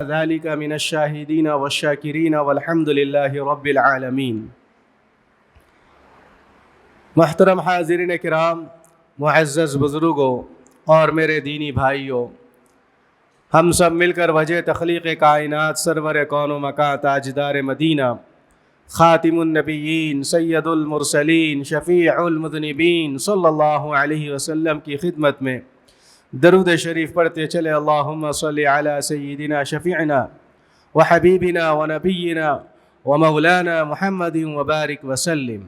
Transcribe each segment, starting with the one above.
ذلك من الشاہدین والشاکرین والحمد للہ رب العالمین۔ محترم حاضرین کرام، معزز بزرگوں اور میرے دینی بھائیوں، ہم سب مل کر وجہ تخلیق کائنات سرور کون و مکان تاجدار مدینہ خاتم النبیین سید المرسلین شفیع المذنبین صلی اللہ علیہ وسلم کی خدمت میں درود شریف پڑھتے چلے۔ اللہم صلی علی سیدنا شفیعنا وحبیبنا ونبینا ومولانا محمد وبارک وسلم۔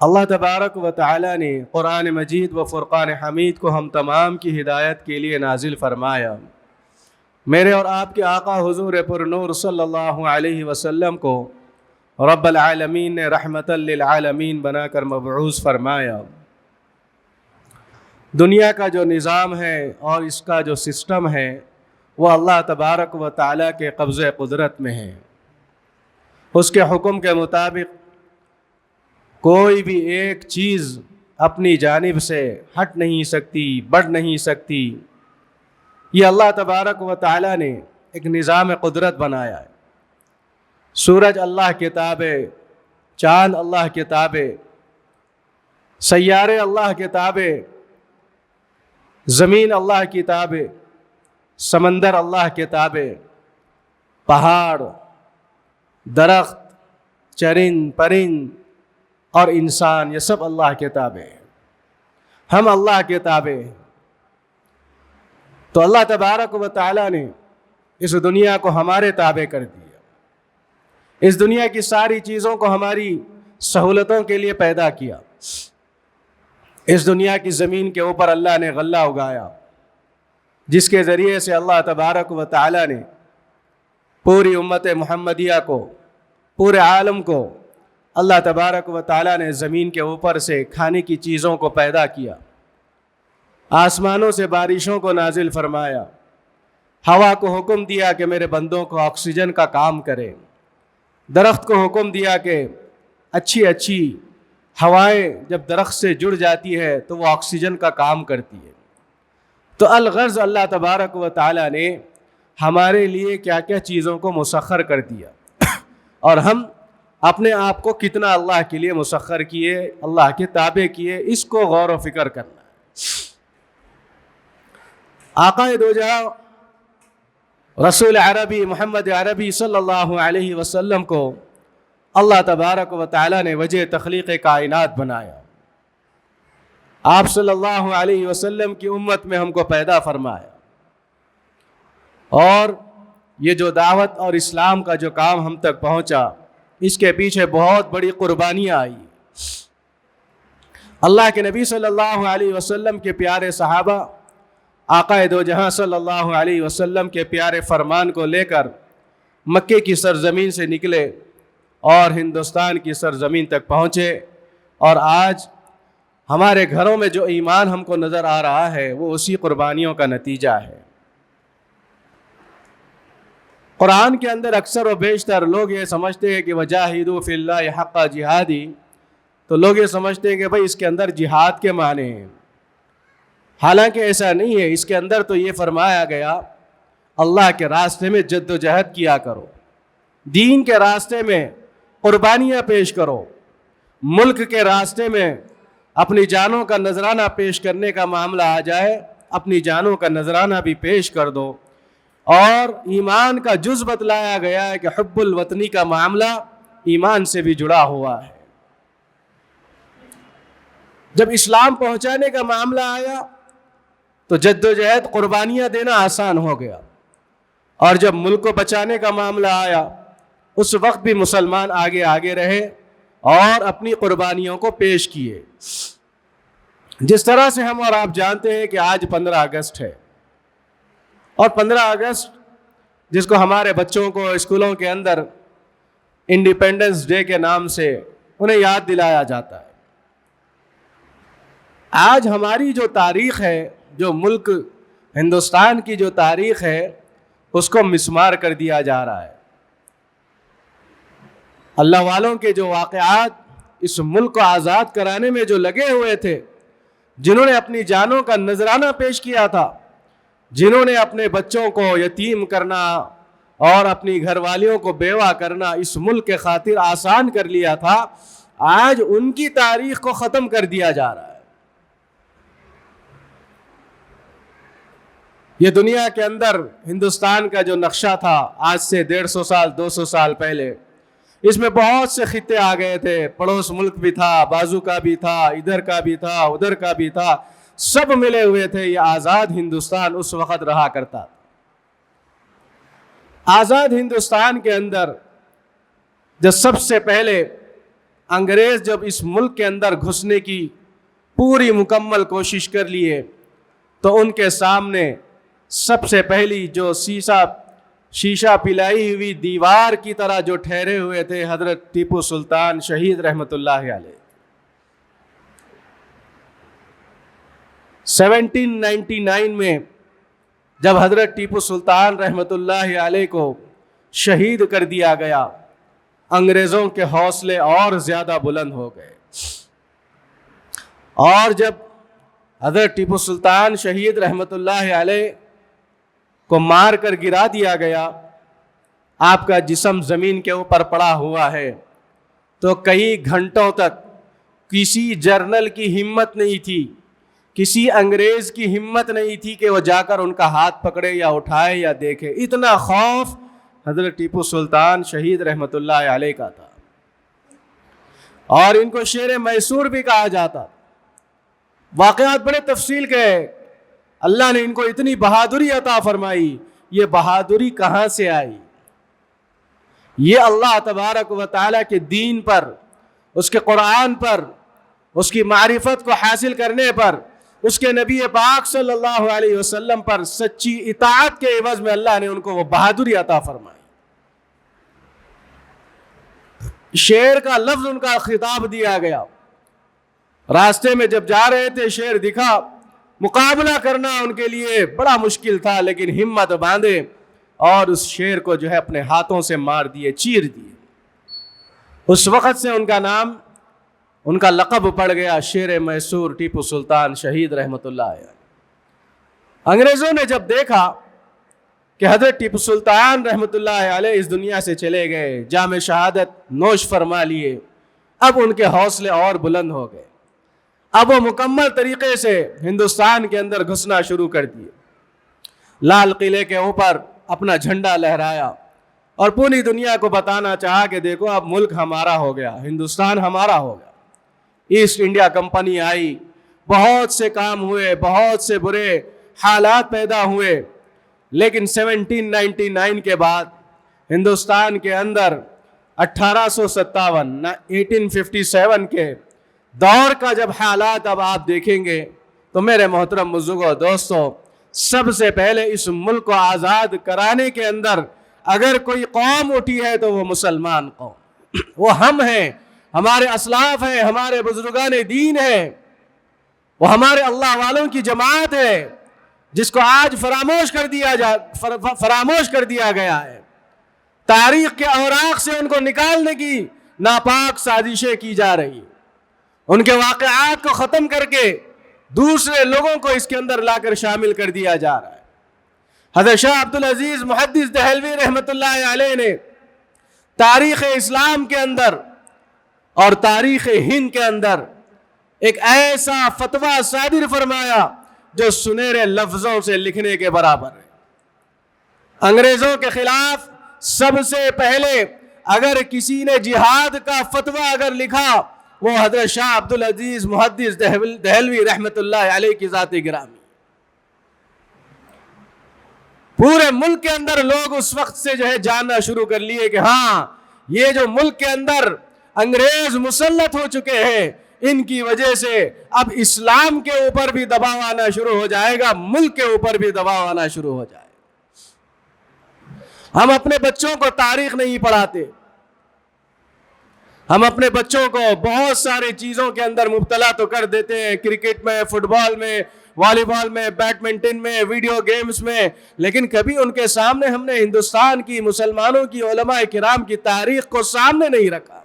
اللہ تبارک و تعالی نے قرآن مجید و فرقان حمید کو ہم تمام کی ہدایت کے لیے نازل فرمایا۔ میرے اور آپ کے آقا حضور پر نور صلی اللہ علیہ وسلم کو رب العالمین نے رحمت للعالمین بنا کر مبعوث فرمایا۔ دنیا کا جو نظام ہے اور اس کا جو سسٹم ہے وہ اللہ تبارک و تعالی کے قبضہ قدرت میں ہے۔ اس کے حکم کے مطابق کوئی بھی ایک چیز اپنی جانب سے ہٹ نہیں سکتی، بڑھ نہیں سکتی۔ یہ اللہ تبارک و تعالی نے ایک نظام قدرت بنایا ہے۔ سورج اللہ کے تابع، چاند اللہ کے تابع، سیارے اللہ کے تابع، زمین اللہ کی تابع، سمندر اللہ کے تابع، پہاڑ، درخت، چرند پرند اور انسان، یہ سب اللہ کے تابع ہیں۔ ہم اللہ کے تابع ہیں۔ تو اللہ تبارک و تعالی نے اس دنیا کو ہمارے تابع کر دیا۔ اس دنیا کی ساری چیزوں کو ہماری سہولتوں کے لیے پیدا کیا۔ اس دنیا کی زمین کے اوپر اللہ نے غلہ اگایا، جس کے ذریعے سے اللہ تبارک و تعالی نے پوری امت محمدیہ کو، پورے عالم کو اللہ تبارک و تعالی نے زمین کے اوپر سے کھانے کی چیزوں کو پیدا کیا۔ آسمانوں سے بارشوں کو نازل فرمایا، ہوا کو حکم دیا کہ میرے بندوں کو آکسیجن کا کام کرے، درخت کو حکم دیا کہ اچھی اچھی ہوائیں جب درخت سے جڑ جاتی ہے تو وہ آکسیجن کا کام کرتی ہے۔ تو الغرض اللہ تبارک و تعالی نے ہمارے لیے کیا کیا چیزوں کو مسخر کر دیا، اور ہم اپنے آپ کو کتنا اللہ کے لیے مسخر کیے، اللہ کے تابع کیے، اس کو غور و فکر کرنا ہے۔ آقا دو جہاں رسول عربی محمد عربی صلی اللہ علیہ وسلم کو اللہ تبارک و تعالی نے وجہ تخلیق کائنات بنایا۔ آپ صلی اللہ علیہ وسلم کی امت میں ہم کو پیدا فرمایا، اور یہ جو دعوت اور اسلام کا جو کام ہم تک پہنچا، اس کے پیچھے بہت بڑی قربانیاں آئی۔ اللہ کے نبی صلی اللہ علیہ وسلم کے پیارے صحابہ آقا دو جہاں صلی اللہ علیہ وسلم کے پیارے فرمان کو لے کر مکے کی سرزمین سے نکلے اور ہندوستان کی سرزمین تک پہنچے، اور آج ہمارے گھروں میں جو ایمان ہم کو نظر آ رہا ہے وہ اسی قربانیوں کا نتیجہ ہے۔ قرآن کے اندر اکثر و بیشتر لوگ یہ سمجھتے ہیں کہ وجاہدوا فی اللہ حق جہادی، تو لوگ یہ سمجھتے ہیں کہ بھائی اس کے اندر جہاد کے معنی ہیں، حالانکہ ایسا نہیں ہے۔ اس کے اندر تو یہ فرمایا گیا اللہ کے راستے میں جد و جہد کیا کرو، دین کے راستے میں قربانیاں پیش کرو، ملک کے راستے میں اپنی جانوں کا نذرانہ پیش کرنے کا معاملہ آ جائے، اپنی جانوں کا نذرانہ بھی پیش کر دو۔ اور ایمان کا جز بتلایا گیا ہے کہ حب الوطنی کا معاملہ ایمان سے بھی جڑا ہوا ہے۔ جب اسلام پہنچانے کا معاملہ آیا تو جد و جہد قربانیاں دینا آسان ہو گیا، اور جب ملک کو بچانے کا معاملہ آیا اس وقت بھی مسلمان آگے آگے رہے اور اپنی قربانیوں کو پیش کیے۔ جس طرح سے ہم اور آپ جانتے ہیں کہ آج 15 اگست ہے، اور 15 اگست جس کو ہمارے بچوں کو اسکولوں کے اندر انڈیپینڈنس ڈے کے نام سے انہیں یاد دلایا جاتا ہے۔ آج ہماری جو تاریخ ہے، جو ملک ہندوستان کی جو تاریخ ہے، اس کو مسمار کر دیا جا رہا ہے۔ اللہ والوں کے جو واقعات اس ملک کو آزاد کرانے میں جو لگے ہوئے تھے، جنہوں نے اپنی جانوں کا نذرانہ پیش کیا تھا، جنہوں نے اپنے بچوں کو یتیم کرنا اور اپنی گھر والیوں کو بیوہ کرنا اس ملک کے خاطر آسان کر لیا تھا، آج ان کی تاریخ کو ختم کر دیا جا رہا ہے۔ یہ دنیا کے اندر ہندوستان کا جو نقشہ تھا آج سے 150 سال 200 سال پہلے، اس میں بہت سے خطے آ گئے تھے، پڑوس ملک بھی تھا، بازو کا بھی تھا، ادھر کا بھی تھا، ادھر کا بھی تھا، سب ملے ہوئے تھے۔ یہ آزاد ہندوستان اس وقت رہا کرتا تھا۔ آزاد ہندوستان کے اندر جب سب سے پہلے انگریز جب اس ملک کے اندر گھسنے کی پوری مکمل کوشش کر لیے تو ان کے سامنے سب سے پہلی جو شیشہ پلائی ہوئی دیوار کی طرح جو ٹھہرے ہوئے تھے حضرت ٹیپو سلطان شہید رحمت اللہ علیہ۔ 1799 میں جب حضرت ٹیپو سلطان رحمت اللہ علیہ کو شہید کر دیا گیا، انگریزوں کے حوصلے اور زیادہ بلند ہو گئے، اور جب حضرت ٹیپو سلطان شہید رحمت اللہ علیہ کو مار کر گرا دیا گیا، آپ کا جسم زمین کے اوپر پڑا ہوا ہے، تو کئی گھنٹوں تک کسی جرنل کی ہمت نہیں تھی، کسی انگریز کی ہمت نہیں تھی کہ وہ جا کر ان کا ہاتھ پکڑے یا اٹھائے یا دیکھے۔ اتنا خوف حضرت ٹیپو سلطان شہید رحمت اللہ علیہ کا تھا، اور ان کو شیر میسور بھی کہا جاتا۔ واقعات بڑے تفصیل کے، اللہ نے ان کو اتنی بہادری عطا فرمائی۔ یہ بہادری کہاں سے آئی؟ یہ اللہ تبارک و تعالیٰ کے دین پر، اس کے قرآن پر، اس کی معرفت کو حاصل کرنے پر، اس کے نبی پاک صلی اللہ علیہ وسلم پر سچی اطاعت کے عوض میں اللہ نے ان کو وہ بہادری عطا فرمائی۔ شیر کا لفظ ان کا خطاب دیا گیا۔ راستے میں جب جا رہے تھے شیر دکھا، مقابلہ کرنا ان کے لیے بڑا مشکل تھا، لیکن ہمت باندھے اور اس شیر کو جو ہے اپنے ہاتھوں سے مار دیے، چیر دیے۔ اس وقت سے ان کا نام، ان کا لقب پڑ گیا شیر میسور ٹیپو سلطان شہید رحمت اللہ علیہ۔ انگریزوں نے جب دیکھا کہ حضرت ٹیپو سلطان رحمت اللہ علیہ اس دنیا سے چلے گئے، جام شہادت نوش فرما لیے، اب ان کے حوصلے اور بلند ہو گئے۔ اب وہ مکمل طریقے سے ہندوستان کے اندر گھسنا شروع کر دیے۔ لال قلعے کے اوپر اپنا جھنڈا لہرایا اور پوری دنیا کو بتانا چاہا کہ دیکھو اب ملک ہمارا ہو گیا، ہندوستان ہمارا ہو گیا۔ ایسٹ انڈیا کمپنی آئی، بہت سے کام ہوئے، بہت سے برے حالات پیدا ہوئے، لیکن 1799 کے بعد ہندوستان کے اندر 1857 کے دور کا جب حالات اب آپ دیکھیں گے تو میرے محترم بزرگوں دوستوں، سب سے پہلے اس ملک کو آزاد کرانے کے اندر اگر کوئی قوم اٹھی ہے تو وہ مسلمان قوم، وہ ہم ہیں، ہمارے اسلاف ہیں، ہمارے بزرگان دین ہیں، وہ ہمارے اللہ والوں کی جماعت ہے، جس کو آج فراموش کر دیا گیا ہے۔ تاریخ کے اوراق سے ان کو نکالنے کی ناپاک سازشیں کی جا رہی، ان کے واقعات کو ختم کر کے دوسرے لوگوں کو اس کے اندر لا کر شامل کر دیا جا رہا ہے۔ حضرت شاہ عبدالعزیز محدث دہلوی رحمت اللہ علیہ نے تاریخ اسلام کے اندر اور تاریخ ہند کے اندر ایک ایسا فتویٰ صادر فرمایا جو سنہرے لفظوں سے لکھنے کے برابر ہے۔ انگریزوں کے خلاف سب سے پہلے اگر کسی نے جہاد کا فتویٰ اگر لکھا وہ حضرت شاہ عبدالعزیز محدث دہلوی رحمت اللہ علیہ کی ذات گرامی۔ پورے ملک کے اندر لوگ اس وقت سے جو ہے جاننا شروع کر لیے کہ ہاں یہ جو ملک کے اندر انگریز مسلط ہو چکے ہیں، ان کی وجہ سے اب اسلام کے اوپر بھی دباؤ آنا شروع ہو جائے گا، ملک کے اوپر بھی دباؤ آنا شروع ہو جائے گا۔ ہم اپنے بچوں کو تاریخ نہیں پڑھاتے، ہم اپنے بچوں کو بہت ساری چیزوں کے اندر مبتلا تو کر دیتے ہیں، کرکٹ میں، فٹ بال میں، والی بال میں، بیڈمنٹن میں، ویڈیو گیمز میں، لیکن کبھی ان کے سامنے ہم نے ہندوستان کی، مسلمانوں کی، علماء کرام کی تاریخ کو سامنے نہیں رکھا۔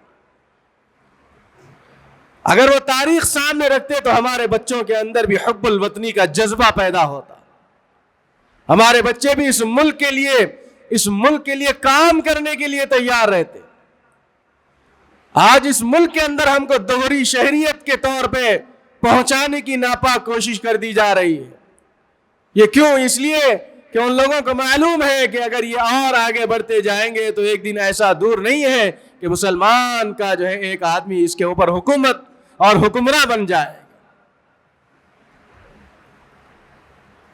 اگر وہ تاریخ سامنے رکھتے تو ہمارے بچوں کے اندر بھی حب الوطنی کا جذبہ پیدا ہوتا، ہمارے بچے بھی اس ملک کے لیے کام کرنے کے لیے تیار رہتے. آج اس ملک کے اندر ہم کو دوہری شہریت کے طور پہ پہنچانے کی ناپاک کوشش کر دی جا رہی ہے. یہ کیوں؟ اس لیے کہ ان لوگوں کو معلوم ہے کہ اگر یہ اور آگے بڑھتے جائیں گے تو ایک دن ایسا دور نہیں ہے کہ مسلمان کا جو ہے ایک آدمی اس کے اوپر حکومت اور حکمراں بن جائے.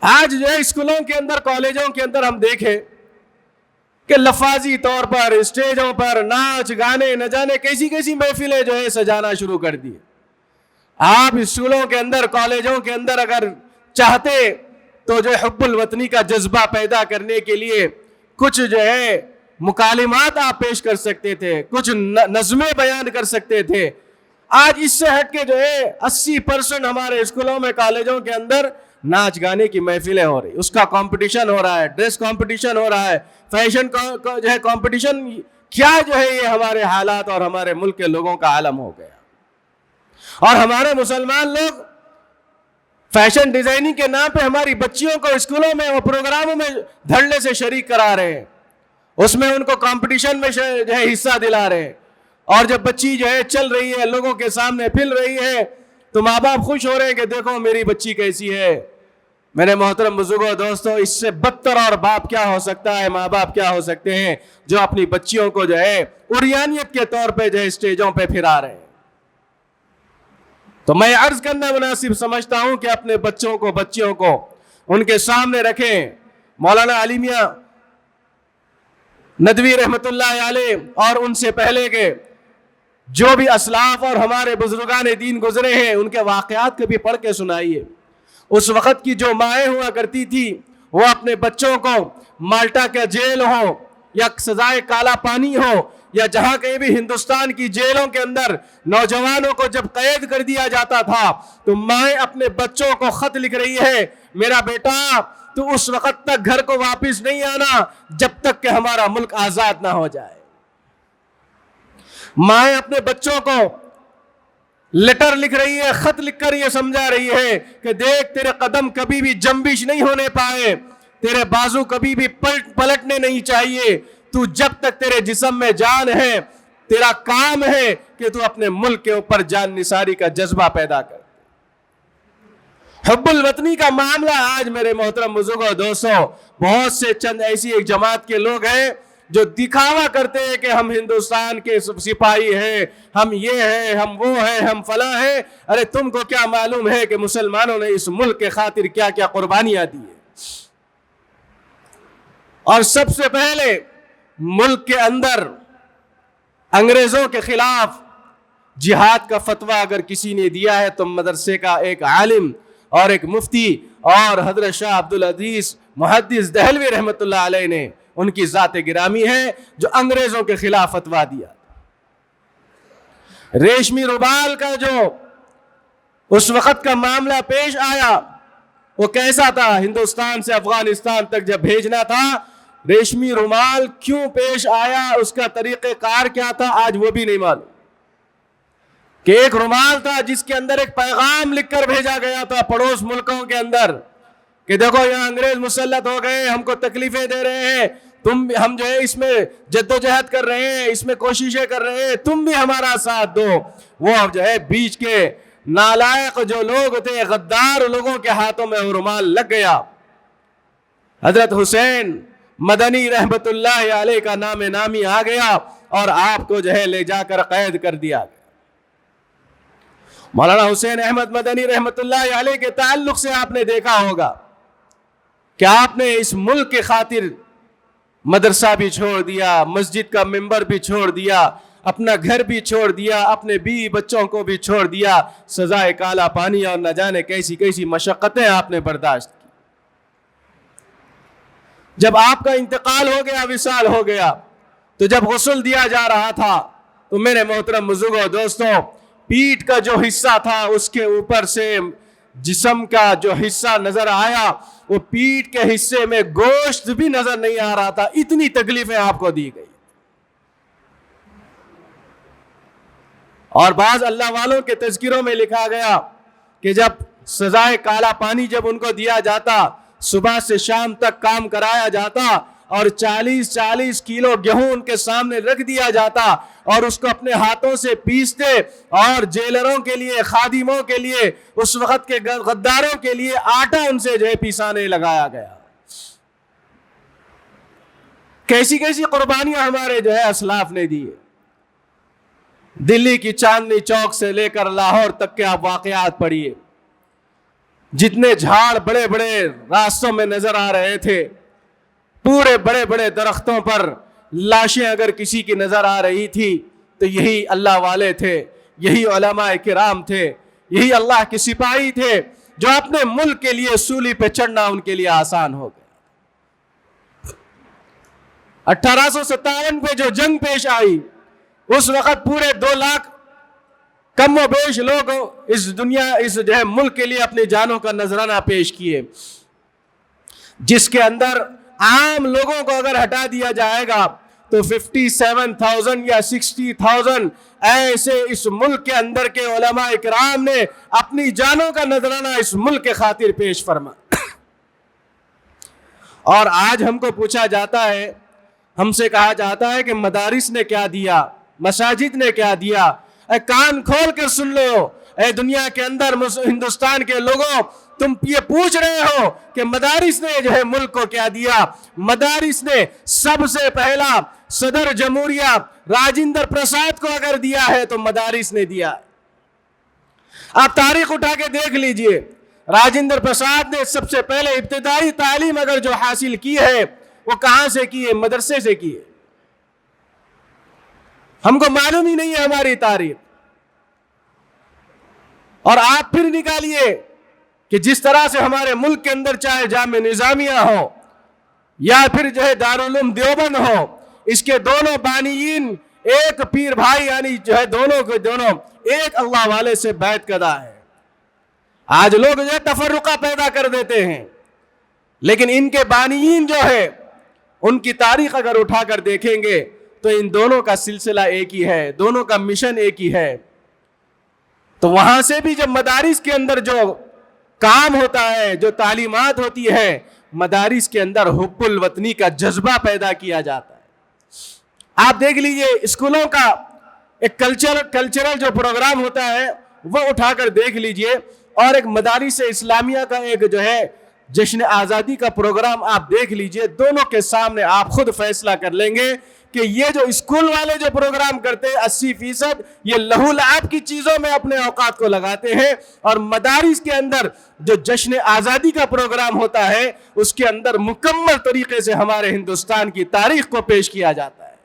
آج جو ہے اسکولوں کے اندر، کالجوں کے اندر ہم دیکھیں کہ لفاظی طور پر اسٹیجوں پر ناچ گانے نہ جانے کیسی کیسی محفلیں جو ہے سجانا شروع کر دی. آپ اسکولوں کے اندر، کالجوں کے اندر اگر چاہتے تو جو حب الوطنی کا جذبہ پیدا کرنے کے لیے کچھ جو ہے مکالمات آپ پیش کر سکتے تھے، کچھ نظمیں بیان کر سکتے تھے. آج اس سے ہٹ کے جو ہے 80% ہمارے اسکولوں میں، کالجوں کے اندر ناچ گانے کی محفلیں ہو رہی، اس کا کمپٹیشن ہو رہا ہے، ڈریس کمپٹیشن ہو رہا ہے، فیشن جو ہے کمپٹیشن. کیا جو ہے یہ ہمارے حالات اور ہمارے ملک کے لوگوں کا عالم ہو گیا. اور ہمارے مسلمان لوگ فیشن ڈیزائننگ کے نام پہ ہماری بچیوں کو اسکولوں میں اور پروگراموں میں دھڑلے سے شریک کرا رہے ہیں، اس میں ان کو کمپٹیشن میں جو ہے حصہ دلا رہے ہیں. اور جب بچی جو ہے چل رہی ہے، لوگوں کے سامنے پھل رہی ہے، تو ماں باپ خوش ہو رہے ہیں کہ دیکھو میری بچی کیسی ہے. میرے محترم بزرگوں دوستوں، اس سے بدتر اور باپ کیا ہو سکتا ہے، ماں باپ کیا ہو سکتے ہیں جو اپنی بچیوں کو جو ہے عریانیت کے طور پہ جو ہے اسٹیجوں پہ پھرا رہے ہیں. تو میں عرض کرنا مناسب سمجھتا ہوں کہ اپنے بچیوں کو ان کے سامنے رکھیں. مولانا علی میاں ندوی رحمت اللہ علیہ اور ان سے پہلے کے جو بھی اسلاف اور ہمارے بزرگان دین گزرے ہیں، ان کے واقعات کبھی پڑھ کے سنائیے. اس وقت کی جو مائیں ہوا کرتی تھی، وہ اپنے بچوں کو مالٹا کا جیل ہو یا سزائے کالا پانی ہو یا جہاں کہیں بھی ہندوستان کی جیلوں کے اندر نوجوانوں کو جب قید کر دیا جاتا تھا تو مائیں اپنے بچوں کو خط لکھ رہی ہے، میرا بیٹا تو اس وقت تک گھر کو واپس نہیں آنا جب تک کہ ہمارا ملک آزاد نہ ہو جائے. مائیں اپنے بچوں کو لیٹر لکھ رہی ہے، خط لکھ کر یہ سمجھا رہی ہے کہ دیکھ تیرے قدم کبھی بھی جنبش نہیں ہونے پائے، تیرے بازو کبھی بھی پلٹنے نہیں چاہیے. تو جب تک تیرے جسم میں جان ہے، تیرا کام ہے کہ تو اپنے ملک کے اوپر جان نثاری کا جذبہ پیدا کر. حب الوطنی کا معاملہ آج میرے محترم بزرگوں دوستوں، بہت سے چند ایسی ایک جماعت کے لوگ ہیں جو دکھاوا کرتے ہیں کہ ہم ہندوستان کے سپاہی ہیں، ہم یہ ہیں، ہم وہ ہیں، ہم فلاں ہیں. ارے تم کو کیا معلوم ہے کہ مسلمانوں نے اس ملک کے خاطر کیا کیا قربانیاں دی ہیں. اور سب سے پہلے ملک کے اندر انگریزوں کے خلاف جہاد کا فتویٰ اگر کسی نے دیا ہے تو مدرسے کا ایک عالم اور ایک مفتی اور حضرت شاہ عبدالعزیز محدث دہلوی رحمت اللہ علیہ نے، ان کی ذات گرامی ہے جو انگریزوں کے خلاف فتویٰ دیا. ریشمی رومال کا جو اس وقت کا معاملہ پیش آیا وہ کیسا تھا؟ ہندوستان سے افغانستان تک جب بھیجنا تھا، ریشمی رومال کیوں پیش آیا، اس کا طریقہ کار کیا تھا، آج وہ بھی نہیں معلوم. کہ ایک رومال تھا جس کے اندر ایک پیغام لکھ کر بھیجا گیا تھا پڑوس ملکوں کے اندر کہ دیکھو یہاں انگریز مسلط ہو گئے، ہم کو تکلیفیں دے رہے ہیں، ہم جو ہے اس میں جدوجہد کر رہے ہیں، اس میں کوششیں کر رہے ہیں، تم بھی ہمارا ساتھ دو. وہ جو ہے بیچ کے نالائق جو لوگ تھے، غدار لوگوں کے ہاتھوں میں وہ رومال لگ گیا. حضرت حسین مدنی رحمت اللہ علیہ کا نام نامی آ گیا اور آپ کو جو ہے لے جا کر قید کر دیا گیا. مولانا حسین احمد مدنی رحمت اللہ علیہ کے تعلق سے آپ نے دیکھا ہوگا کہ آپ نے اس ملک کے خاطر مدرسہ بھی چھوڑ دیا، مسجد کا ممبر بھی چھوڑ دیا، اپنا گھر بھی چھوڑ دیا، اپنے بیوی بچوں کو بھی چھوڑ دیا، سزائے کالا پانی اور نہ جانے کیسی کیسی مشقتیں آپ نے برداشت کی. جب آپ کا انتقال ہو گیا، وصال ہو گیا، تو جب غسل دیا جا رہا تھا تو میرے محترم بزرگوں دوستوں، پیٹھ کا جو حصہ تھا اس کے اوپر سے جسم کا جو حصہ نظر آیا، وہ پیٹھ کے حصے میں گوشت بھی نظر نہیں آ رہا تھا. اتنی تکلیفیں آپ کو دی گئی. اور بعض اللہ والوں کے تذکروں میں لکھا گیا کہ جب سزائے کالا پانی جب ان کو دیا جاتا، صبح سے شام تک کام کرایا جاتا اور 40 کلو گیہوں ان کے سامنے رکھ دیا جاتا اور اس کو اپنے ہاتھوں سے پیستے اور جیلروں کے لیے، خادموں کے لیے، اس وقت کے غداروں کے لیے آٹا ان سے جو ہے پیسانے لگایا گیا۔ کیسی کیسی قربانیاں ہمارے جو ہے اسلاف نے دی۔ دلی کی چاندنی چوک سے لے کر لاہور تک کے آپ واقعات پڑھیے، جتنے جھاڑ بڑے بڑے راستوں میں نظر آ رہے تھے، پورے بڑے بڑے درختوں پر لاشیں اگر کسی کی نظر آ رہی تھی تو یہی اللہ والے تھے، یہی علماء کرام تھے، یہی اللہ کے سپاہی تھے جو اپنے ملک کے لیے سولی پہ چڑھنا ان کے لیے آسان ہو گیا۔ 1857 پہ جو جنگ پیش آئی، اس وقت پورے 2 لاکھ کم و بیش لوگ اس جو ہے ملک کے لیے اپنی جانوں کا نذرانہ پیش کیے، جس کے اندر عام لوگوں کو اگر ہٹا دیا جائے گا تو 57,000 یا 60,000 ایسے اس ملک کے اندر کے علماء اکرام نے اپنی جانوں کا نذرانہ اس ملک کے خاطر پیش فرما۔ اور آج ہم کو پوچھا جاتا ہے، ہم سے کہا جاتا ہے کہ مدارس نے کیا دیا، مساجد نے کیا دیا۔ اے کان کھول کر سن لو، اے دنیا کے اندر ہندوستان کے لوگوں، تم یہ پوچھ رہے ہو کہ مدارس نے جو ہے ملک کو کیا دیا۔ مدارس نے سب سے پہلا صدر جمہوریہ راجندر پرساد کو اگر دیا ہے تو مدارس نے دیا۔ آپ تاریخ اٹھا کے دیکھ لیجئے، راجندر پرساد نے سب سے پہلے ابتدائی تعلیم اگر جو حاصل کی ہے وہ کہاں سے کی ہے؟ مدرسے سے کی ہے۔ ہم کو معلوم ہی نہیں ہے ہماری تاریخ۔ اور آپ پھر نکالیے کہ جس طرح سے ہمارے ملک کے اندر چاہے جامعہ نظامیہ ہو یا پھر جو ہے دارالعلوم دیوبند ہو، اس کے دونوں بانیین ایک پیر بھائی، یعنی جو ہے دونوں کے دونوں ایک اللہ والے سے بیعت کردہ ہے۔ آج لوگ جو ہے تفرقہ پیدا کر دیتے ہیں، لیکن ان کے بانیین جو ہے ان کی تاریخ اگر اٹھا کر دیکھیں گے تو ان دونوں کا سلسلہ ایک ہی ہے، دونوں کا مشن ایک ہی ہے۔ تو وہاں سے بھی جب مدارس کے اندر جو کام ہوتا ہے، جو تعلیمات ہوتی ہے، مدارس کے اندر حب الوطنی کا جذبہ پیدا کیا جاتا ہے۔ آپ دیکھ لیجئے اسکولوں کا ایک کلچرل جو پروگرام ہوتا ہے وہ اٹھا کر دیکھ لیجئے، اور ایک مدارس اسلامیہ کا ایک جو ہے جشن آزادی کا پروگرام آپ دیکھ لیجئے، دونوں کے سامنے آپ خود فیصلہ کر لیں گے کہ یہ جو اسکول والے جو پروگرام کرتے ہیں 80% یہ لہو لعب کی چیزوں میں اپنے اوقات کو لگاتے ہیں، اور مدارس کے اندر جو جشن آزادی کا پروگرام ہوتا ہے اس کے اندر مکمل طریقے سے ہمارے ہندوستان کی تاریخ کو پیش کیا جاتا ہے۔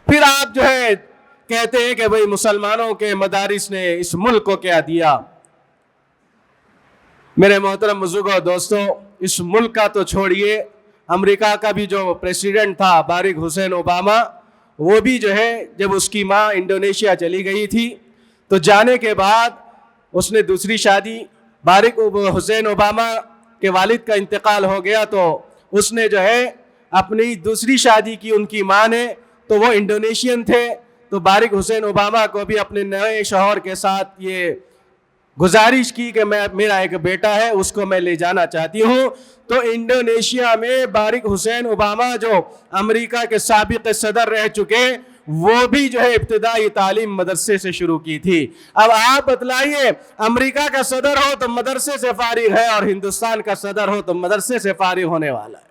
پھر آپ جو ہے کہتے ہیں کہ بھئی مسلمانوں کے مدارس نے اس ملک کو کیا دیا۔ میرے محترم بزرگوں اور دوستوں، اس ملک کا تو چھوڑیے، امریکہ کا بھی جو پریسیڈنٹ تھا باراک حسین اوباما، وہ بھی جو ہے جب اس کی ماں انڈونیشیا چلی گئی تھی تو جانے کے بعد اس نے دوسری شادی، باراک حسین اوباما کے والد کا انتقال ہو گیا تو اس نے جو ہے اپنی دوسری شادی کی ان کی ماں نے، تو وہ انڈونیشین تھے، تو باراک حسین اوباما کو بھی اپنے نئے شوہر کے ساتھ یہ گزارش کی کہ میرا ایک بیٹا ہے، اس کو میں لے جانا چاہتی ہوں۔ تو انڈونیشیا میں باراک حسین اوباما جو امریکہ کے سابق صدر رہ چکے، وہ بھی جو ہے ابتدائی تعلیم مدرسے سے شروع کی تھی۔ اب آپ بتلائیے، امریکہ کا صدر ہو تو مدرسے سے فارغ ہے، اور ہندوستان کا صدر ہو تو مدرسے سے فارغ ہونے والا ہے۔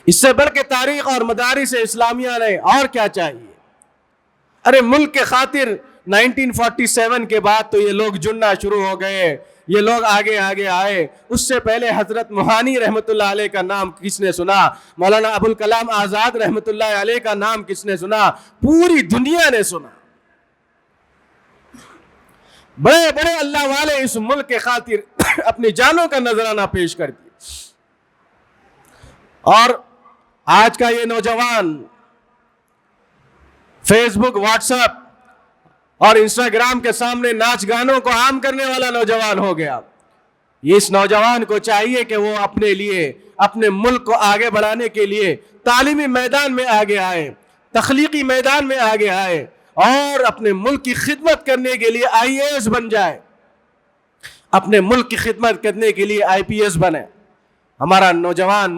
اس سے بڑھ کے تاریخ اور مدارس اسلامیہ نے اور کیا چاہیے؟ ارے ملک کے خاطر 1947 کے بعد تو یہ لوگ جننا شروع ہو گئے، یہ لوگ آگے آگے آئے۔ اس سے پہلے حضرت موہانی رحمت اللہ علیہ کا نام کس نے سنا؟ مولانا ابوالکلام آزاد رحمت اللہ علیہ کا نام کس نے سنا؟ پوری دنیا نے سنا۔ بڑے بڑے اللہ والے اس ملک کے خاطر اپنی جانوں کا نذرانہ پیش کر دیا۔ اور آج کا یہ نوجوان فیس بک، واٹس ایپ اور انسٹاگرام کے سامنے ناچ گانوں کو عام کرنے والا نوجوان ہو گیا۔ اس نوجوان کو چاہیے کہ وہ اپنے لیے، اپنے ملک کو آگے بڑھانے کے لیے تعلیمی میدان میں آگے آئے، تخلیقی میدان میں آگے آئے، اور اپنے ملک کی خدمت کرنے کے لیے IAS بن جائے۔ اپنے ملک کی خدمت کرنے کے لیے IPS بنے. ہمارا نوجوان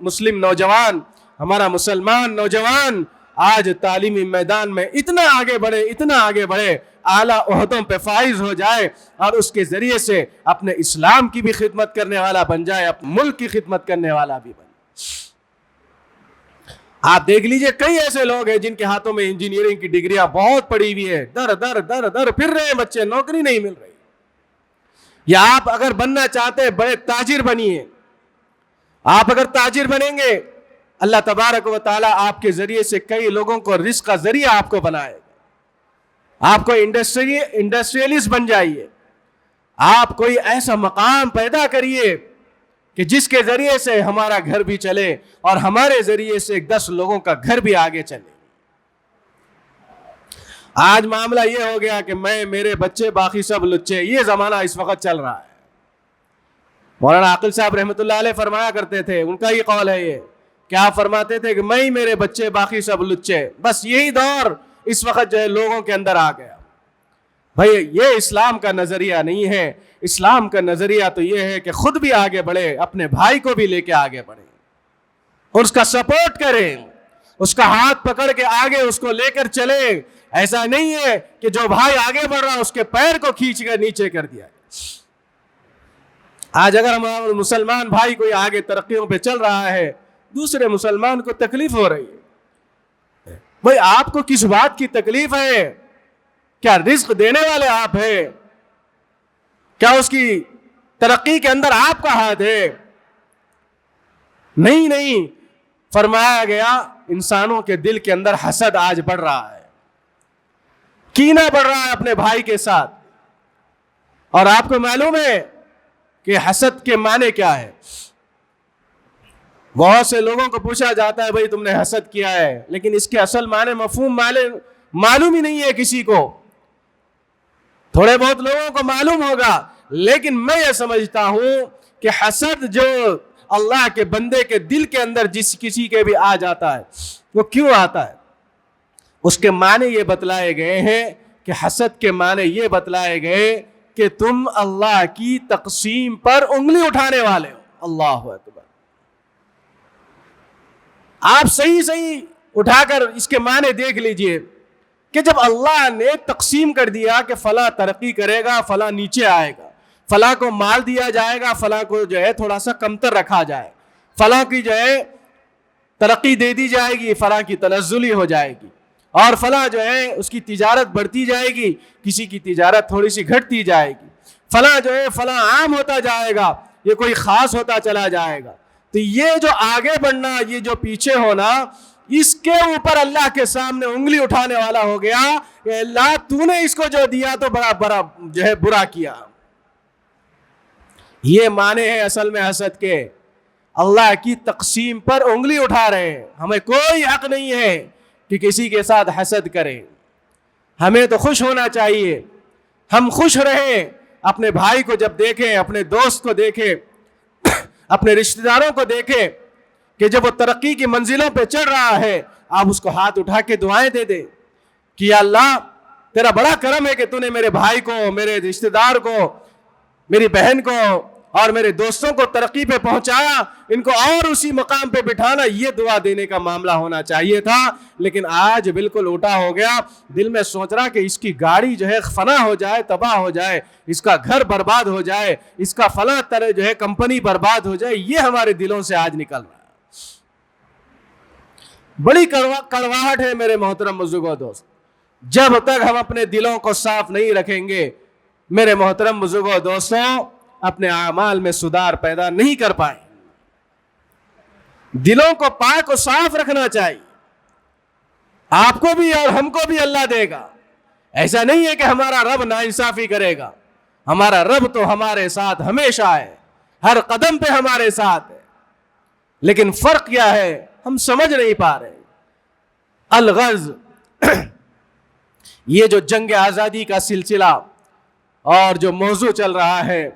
مسلم نوجوان، ہمارا مسلمان نوجوان آج تعلیمی میدان میں اتنا آگے بڑھے، اعلیٰ عہدوں پہ فائز ہو جائے اور اس کے ذریعے سے اپنے اسلام کی بھی خدمت کرنے والا بن جائے، اپنے ملک کی خدمت کرنے والا بھی بن جائے. آپ دیکھ لیجئے کئی ایسے لوگ ہیں جن کے ہاتھوں میں انجینئرنگ کی ڈگریاں بہت پڑی ہوئی ہے، در در پھر رہے ہیں بچے، نوکری نہیں مل رہی. یا آپ اگر بننا چاہتے ہیں بڑے تاجر بنیے. آپ اگر تاجر بنیں گے اللہ تبارک و تعالیٰ آپ کے ذریعے سے کئی لوگوں کو رزق کا ذریعہ آپ کو بنائے گا. آپ کو انڈسٹریلسٹ بن جائیے. آپ کوئی ایسا مقام پیدا کریے کہ جس کے ذریعے سے ہمارا گھر بھی چلے اور ہمارے ذریعے سے 10 لوگوں کا گھر بھی آگے چلے. آج معاملہ یہ ہو گیا کہ میں، میرے بچے، باقی سب لچے. یہ زمانہ اس وقت چل رہا ہے. مولانا عاقل صاحب رحمۃ اللہ علیہ فرمایا کرتے تھے، ان کا یہ قول ہے یہ کہ آپ فرماتے تھے کہ میں، میرے بچے، باقی سب لچے. بس یہی دور اس وقت جو ہے لوگوں کے اندر آ گیا. بھائی یہ اسلام کا نظریہ نہیں ہے. اسلام کا نظریہ تو یہ ہے کہ خود بھی آگے بڑھے، اپنے بھائی کو بھی لے کے آگے بڑھے اور اس کا سپورٹ کریں، اس کا ہاتھ پکڑ کے آگے اس کو لے کر چلے. ایسا نہیں ہے کہ جو بھائی آگے بڑھ رہا اس کے پیر کو کھینچ کر نیچے کر دیا. آج اگر ہمارا مسلمان بھائی کوئی آگے ترقیوں پہ چل رہا ہے، دوسرے مسلمان کو تکلیف ہو رہی ہے. بھائی آپ کو کس بات کی تکلیف ہے؟ کیا رزق دینے والے آپ ہیں؟ کیا اس کی ترقی کے اندر آپ کا ہاتھ ہے؟ نہیں. فرمایا گیا انسانوں کے دل کے اندر حسد آج بڑھ رہا ہے، کینہ بڑھ رہا ہے اپنے بھائی کے ساتھ. اور آپ کو معلوم ہے کہ حسد کے معنی کیا ہے؟ بہت سے لوگوں کو پوچھا جاتا ہے بھائی تم نے حسد کیا ہے، لیکن اس کے اصل معنی، مفہوم معلوم ہی نہیں ہے کسی کو. تھوڑے بہت لوگوں کو معلوم ہوگا، لیکن میں یہ سمجھتا ہوں کہ حسد جو اللہ کے بندے کے دل کے اندر جس کسی کے بھی آ جاتا ہے، وہ کیوں آتا ہے؟ اس کے معنی یہ بتلائے گئے ہیں کہ حسد کے معنی یہ بتلائے گئے کہ تم اللہ کی تقسیم پر انگلی اٹھانے والے ہو. اللہ اکبر. آپ صحیح اٹھا کر اس کے معنی دیکھ لیجئے کہ جب اللہ نے تقسیم کر دیا کہ فلاں ترقی کرے گا، فلاں نیچے آئے گا، فلاں کو مال دیا جائے گا، فلاں کو جو ہے تھوڑا سا کمتر رکھا جائے، فلاں کی جو ہے ترقی دے دی جائے گی، فلاں کی تنزلی ہو جائے گی، اور فلاں جو ہے اس کی تجارت بڑھتی جائے گی، کسی کی تجارت تھوڑی سی گھٹتی جائے گی، فلاں جو ہے فلاں عام ہوتا جائے گا، یہ کوئی خاص ہوتا چلا جائے گا. تو یہ جو آگے بڑھنا، یہ جو پیچھے ہونا، اس کے اوپر اللہ کے سامنے انگلی اٹھانے والا ہو گیا کہ اللہ تو نے اس کو جو دیا تو بڑا جو ہے برا کیا. یہ معنی ہے اصل میں حسد کے. اللہ کی تقسیم پر انگلی اٹھا رہے ہیں. ہمیں کوئی حق نہیں ہے کہ کسی کے ساتھ حسد کریں. ہمیں تو خوش ہونا چاہیے. ہم خوش رہیں اپنے بھائی کو جب دیکھیں، اپنے دوست کو دیکھیں، اپنے رشتہ داروں کو دیکھیں کہ جب وہ ترقی کی منزلوں پہ چڑھ رہا ہے، آپ اس کو ہاتھ اٹھا کے دعائیں دے دیں کہ یا اللہ تیرا بڑا کرم ہے کہ تو نے میرے بھائی کو، میرے رشتہ دار کو، میری بہن کو اور میرے دوستوں کو ترقی پہ پہنچایا، ان کو اور اسی مقام پہ بٹھانا. یہ دعا دینے کا معاملہ ہونا چاہیے تھا، لیکن آج بالکل الٹا ہو گیا. دل میں سوچ رہا کہ اس کی گاڑی جو ہے فنا ہو جائے، تباہ ہو جائے، اس کا گھر برباد ہو جائے، اس کا فلاں طرح جو ہے کمپنی برباد ہو جائے. یہ ہمارے دلوں سے آج نکل رہا ہے. بڑی کڑواہٹ ہے میرے محترم بزرگوں دوست. جب تک ہم اپنے دلوں کو صاف نہیں رکھیں گے میرے محترم بزرگوں دوستوں، اپنے اعمال میں سدھار پیدا نہیں کر پائیں. دلوں کو پاک و صاف رکھنا چاہیے. آپ کو بھی اور ہم کو بھی اللہ دے گا. ایسا نہیں ہے کہ ہمارا رب ناانصافی کرے گا. ہمارا رب تو ہمارے ساتھ ہمیشہ ہے، ہر قدم پہ ہمارے ساتھ ہے. لیکن فرق کیا ہے ہم سمجھ نہیں پا رہے. الغرض یہ جو جنگ آزادی کا سلسلہ اور جو موضوع چل رہا ہے،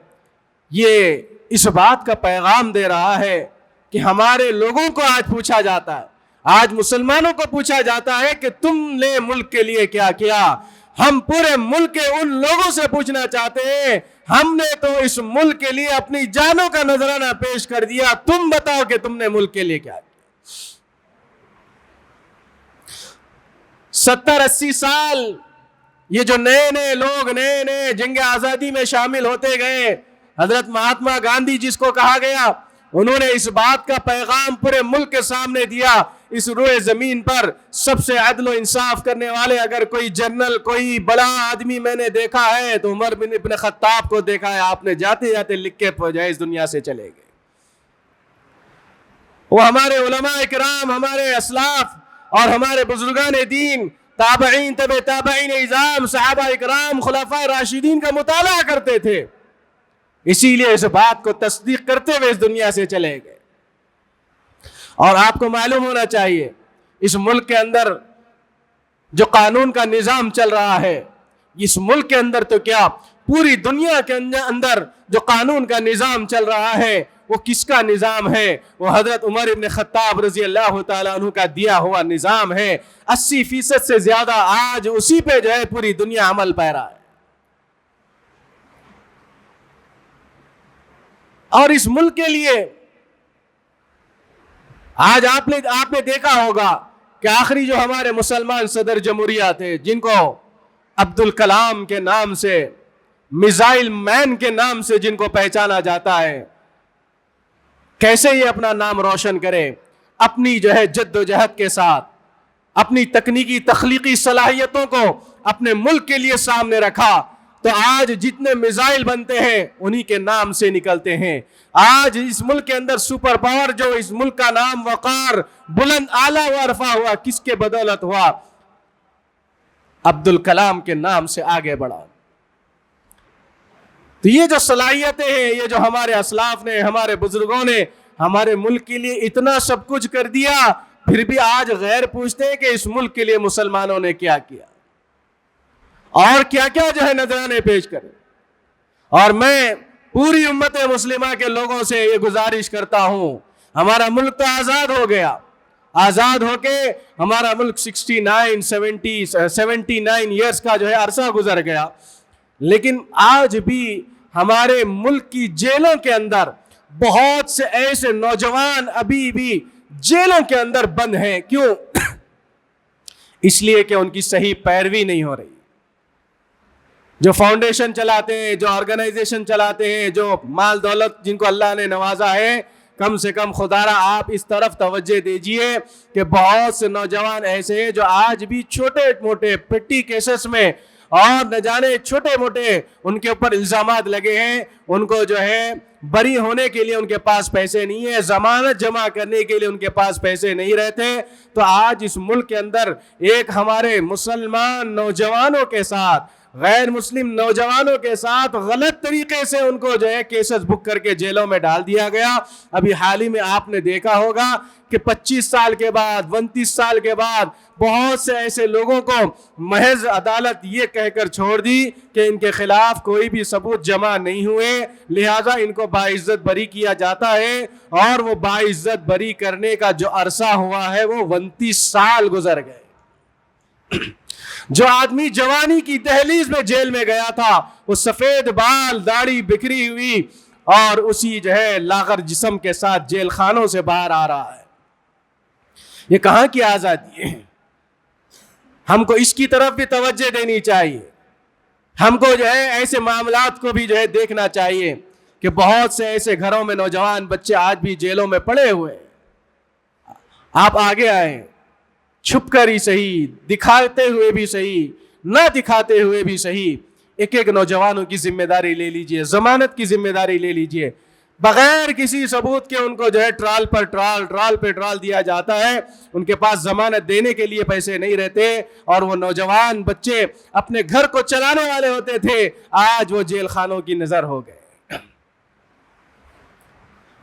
یہ اس بات کا پیغام دے رہا ہے کہ ہمارے لوگوں کو آج پوچھا جاتا ہے، آج مسلمانوں کو پوچھا جاتا ہے کہ تم نے ملک کے لیے کیا کیا. ہم پورے ملک کے ان لوگوں سے پوچھنا چاہتے ہیں ہم نے تو اس ملک کے لیے اپنی جانوں کا نذرانہ پیش کر دیا، تم بتاؤ کہ تم نے ملک کے لیے کیا کیا۔ 70-80 سال یہ جو نئے لوگ نئے جنگ آزادی میں شامل ہوتے گئے، حضرت مہاتما گاندھی جس کو کہا گیا، انہوں نے اس بات کا پیغام پورے ملک کے سامنے دیا، اس روئے زمین پر سب سے عدل و انصاف کرنے والے اگر کوئی جنرل، کوئی بڑا آدمی میں نے دیکھا ہے تو عمر بن ابن خطاب کو دیکھا ہے، آپ نے جاتے جاتے لکھ کے اس دنیا سے چلے گئے۔ وہ ہمارے علماء کرام، ہمارے اسلاف اور ہمارے بزرگان دین، تابعین، تبع تابعین اعظام، صحابہ اکرام، خلفائے راشدین کا مطالعہ کرتے تھے، اسی لیے اس بات کو تصدیق کرتے ہوئے اس دنیا سے چلے گئے۔ اور آپ کو معلوم ہونا چاہیے اس ملک کے اندر جو قانون کا نظام چل رہا ہے، اس ملک کے اندر تو کیا پوری دنیا کے اندر جو قانون کا نظام چل رہا ہے وہ کس کا نظام ہے؟ وہ حضرت عمر ابن خطاب رضی اللہ تعالیٰ عنہ کا دیا ہوا نظام ہے۔ 80% سے زیادہ آج اسی پہ جو ہے پوری دنیا عمل پیرا ہے۔ اور اس ملک کے لیے آج آپ نے دیکھا ہوگا کہ آخری جو ہمارے مسلمان صدر جمہوریہ تھے، جن کو عبد الکلام کے نام سے، میزائل مین کے نام سے جن کو پہچانا جاتا ہے، کیسے یہ اپنا نام روشن کرے، اپنی جو ہے جد و جہد کے ساتھ اپنی تکنیکی تخلیقی صلاحیتوں کو اپنے ملک کے لیے سامنے رکھا، تو آج جتنے میزائل بنتے ہیں انہی کے نام سے نکلتے ہیں۔ آج اس ملک کے اندر سپر پاور جو اس ملک کا نام وقار بلند اعلیٰ ہوا، رفع ہوا، کس کے بدولت ہوا؟ عبد الکلام کے نام سے آگے بڑھا۔ تو یہ جو صلاحیتیں ہیں، یہ جو ہمارے اسلاف نے، ہمارے بزرگوں نے ہمارے ملک کے لیے اتنا سب کچھ کر دیا، پھر بھی آج غیر پوچھتے ہیں کہ اس ملک کے لیے مسلمانوں نے کیا کیا اور کیا کیا جو ہے نذرانے پیش کریں۔ اور میں پوری امت مسلمہ کے لوگوں سے یہ گزارش کرتا ہوں، ہمارا ملک تو آزاد ہو گیا، آزاد ہو کے ہمارا ملک 79 ایئرز کا جو ہے عرصہ گزر گیا، لیکن آج بھی ہمارے ملک کی جیلوں کے اندر بہت سے ایسے نوجوان ابھی بھی جیلوں کے اندر بند ہیں۔ کیوں؟ اس لیے کہ ان کی صحیح پیروی نہیں ہو رہی۔ جو فاؤنڈیشن چلاتے ہیں، جو آرگنائزیشن چلاتے ہیں، جو مال دولت جن کو اللہ نے نوازا ہے، کم سے کم خدا را آپ اس طرف توجہ دیجئے کہ بہت سے نوجوان ایسے ہیں جو آج بھی چھوٹے موٹے پٹی کیسز میں اور نہ جانے چھوٹے موٹے ان کے اوپر الزامات لگے ہیں، ان کو جو ہے بری ہونے کے لیے ان کے پاس پیسے نہیں ہیں، ضمانت جمع کرنے کے لیے ان کے پاس پیسے نہیں رہتے۔ تو آج اس ملک کے اندر ایک ہمارے مسلمان نوجوانوں کے ساتھ، غیر مسلم نوجوانوں کے ساتھ غلط طریقے سے ان کو جو ہے کیسز بک کر کے جیلوں میں ڈال دیا گیا۔ ابھی حال ہی میں آپ نے دیکھا ہوگا کہ 25 سال کے بعد، 29 سال کے بعد بہت سے ایسے لوگوں کو محض عدالت یہ کہہ کر چھوڑ دی کہ ان کے خلاف کوئی بھی ثبوت جمع نہیں ہوئے، لہٰذا ان کو باعزت بری کیا جاتا ہے، اور وہ باعزت بری کرنے کا جو عرصہ ہوا ہے وہ 29 سال گزر گئے۔ جو آدمی جوانی کی دہلیز میں جیل میں گیا تھا، وہ سفید بال، داڑھی بکھری ہوئی اور اسی جو ہے لاغر جسم کے ساتھ جیل خانوں سے باہر آ رہا ہے۔ یہ کہاں کی آزادی ہے؟ ہم کو اس کی طرف بھی توجہ دینی چاہیے، ہم کو جو ہے ایسے معاملات کو بھی جو ہے دیکھنا چاہیے کہ بہت سے ایسے گھروں میں نوجوان بچے آج بھی جیلوں میں پڑے ہوئے ہیں۔ آپ آگے آئیں، چھپ کر ہی صحیح، دکھاتے ہوئے بھی صحیح، نہ دکھاتے ہوئے بھی صحیح، ایک ایک نوجوانوں کی ذمہ داری لے لیجئے، ضمانت کی ذمہ داری لے لیجئے، بغیر کسی ثبوت کے ان کو جو ہے ٹرال پہ ٹرال دیا جاتا ہے، ان کے پاس ضمانت دینے کے لیے پیسے نہیں رہتے، اور وہ نوجوان بچے اپنے گھر کو چلانے والے ہوتے تھے، آج وہ جیل خانوں کی نظر ہو گئے۔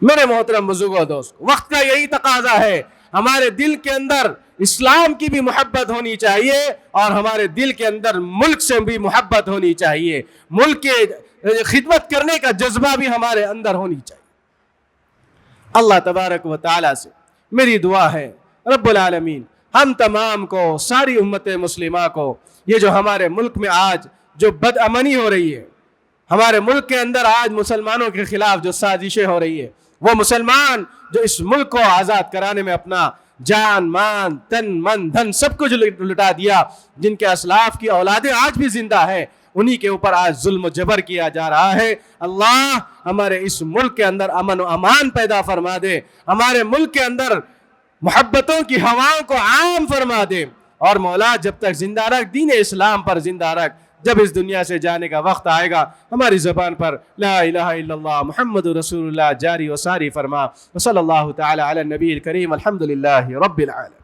میرے محترم بزرگوں دوست، وقت کا یہی تقاضا ہے، ہمارے دل کے اندر اسلام کی بھی محبت ہونی چاہیے اور ہمارے دل کے اندر ملک سے بھی محبت ہونی چاہیے، ملک کے خدمت کرنے کا جذبہ بھی ہمارے اندر ہونی چاہیے۔ اللہ تبارک و تعالی سے میری دعا ہے، رب العالمین ہم تمام کو، ساری امت مسلمہ کو، یہ جو ہمارے ملک میں آج جو بد امنی ہو رہی ہے، ہمارے ملک کے اندر آج مسلمانوں کے خلاف جو سازشیں ہو رہی ہے، وہ مسلمان جو اس ملک کو آزاد کرانے میں اپنا جان مان تن من دھن سب کچھ لٹا دیا، جن کے اسلاف کی اولادیں آج بھی زندہ ہیں، انہی کے اوپر آج ظلم و جبر کیا جا رہا ہے۔ اللہ ہمارے اس ملک کے اندر امن و امان پیدا فرما دے، ہمارے ملک کے اندر محبتوں کی ہواؤں کو عام فرما دے، اور مولا جب تک زندہ رکھ، دین اسلام پر زندہ رکھ۔ جب اس دنیا سے جانے کا وقت آئے گا، ہماری زبان پر لا الہ الا اللہ محمد رسول اللہ جاری و ساری فرما۔ وصلی اللہ تعالی علی النبی الکریم، الحمد للہ رب العالمین۔